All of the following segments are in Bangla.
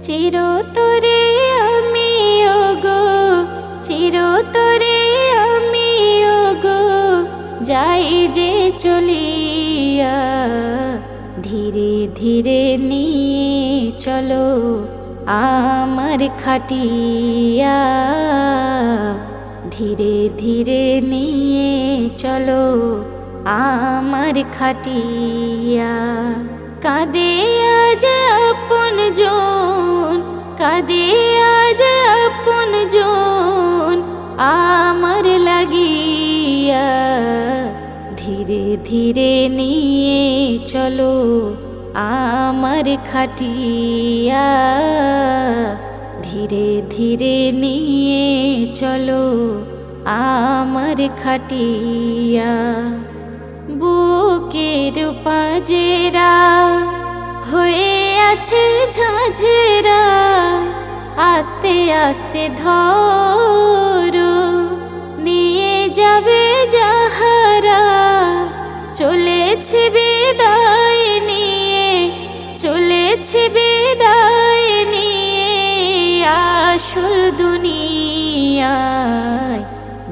চিরতরে আমি ওগো, চিরতরে আমি ওগো, যাই যে চলিয়া। ধীরে ধীরে নিয়ে চলো আমার খাটিয়া, ধীরে ধীরে নিয়ে চলো আমার খাটিয়া। কাঁদে আজ আপনজন, কাঁদে আজ আপনজন আমার লাগিয়া। ধীরে ধীরে নিয়ে চলো আমার খাটিয়া, ধীরে ধীরে নিয়ে চলো আমার খাটিয়া। বুকের পাজেরা হয়ে আছে ঝাঁঝেরা, আস্তে আস্তে ধরো নিয়ে যাবে যাহারা। চলেছে বিদায় নিয়ে, চলেছে বিদায় নিয়ে আসল দুনিয়ায়।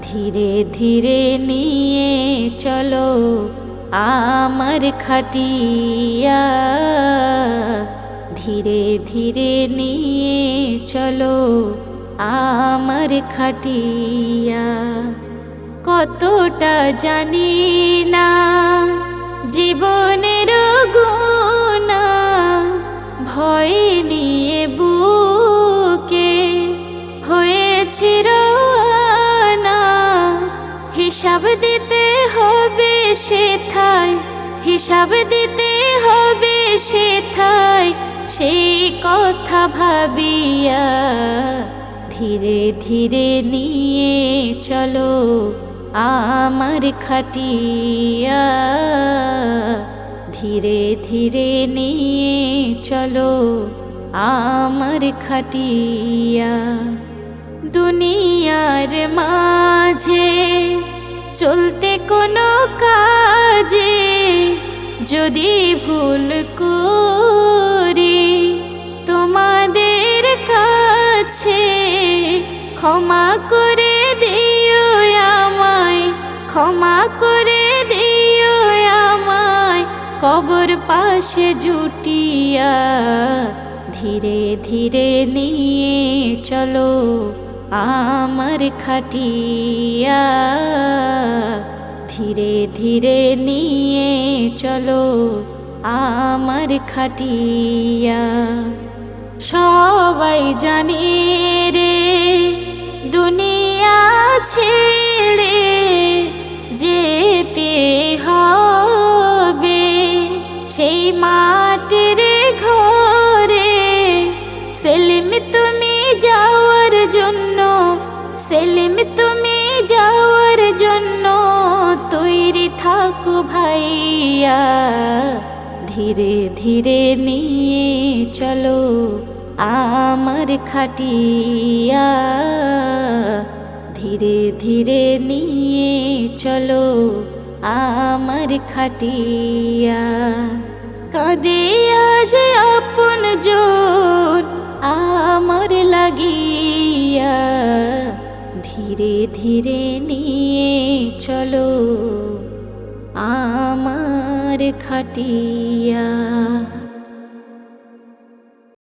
ধীরে ধীরে নিয়ে চলো আমার খাটিয়া, ধীরে ধীরে নিয়ে চলো আমার খাটিয়া। কতটা জানি না জীবনের গুণা, ভয় নিয়ে বুকে হয়েছে রওয়ানা। হিসাব দিতে হবে সেথায়, হিসাব দিতে হবে সেথায়, সেই কথা ভাবিয়া। ধীরে ধীরে নিয়ে চলো আমার খাটিয়া, ধীরে ধীরে নিয়ে চলো আমার খাটিয়া। দুনিয়ার মাঝে চলতে কোনো কাজে যদি ভুল করি তোমাদের কাছে, ক্ষমা করে দিও আমায়, ক্ষমা করে দিও আমায় কবর পাশে জুটিয়া। ধীরে ধীরে নিয়ে চলো আমার খাটিয়া, ধীরে ধীরে নিয়ে চলো আমার খাটিয়া। সবাই জানে রে দুনিয়া ছেড়ে যেতে হবে সেই মাটির ঘরে। সেলিম তুমি যাওয়ার জন্য, সেলিম তুমি যাওয়ার জন্য তৈরি থাকো ভাইয়া। ধীরে ধীরে নিয়ে চলো আমার খাটিয়া, ধীরে ধীরে নিয়ে চলো আমার খাটিয়া। কাঁদে আজ আপনজন আমার লাগিয়া, ধীরে ধীরে নিয়ে চলো আমার খাটিয়া।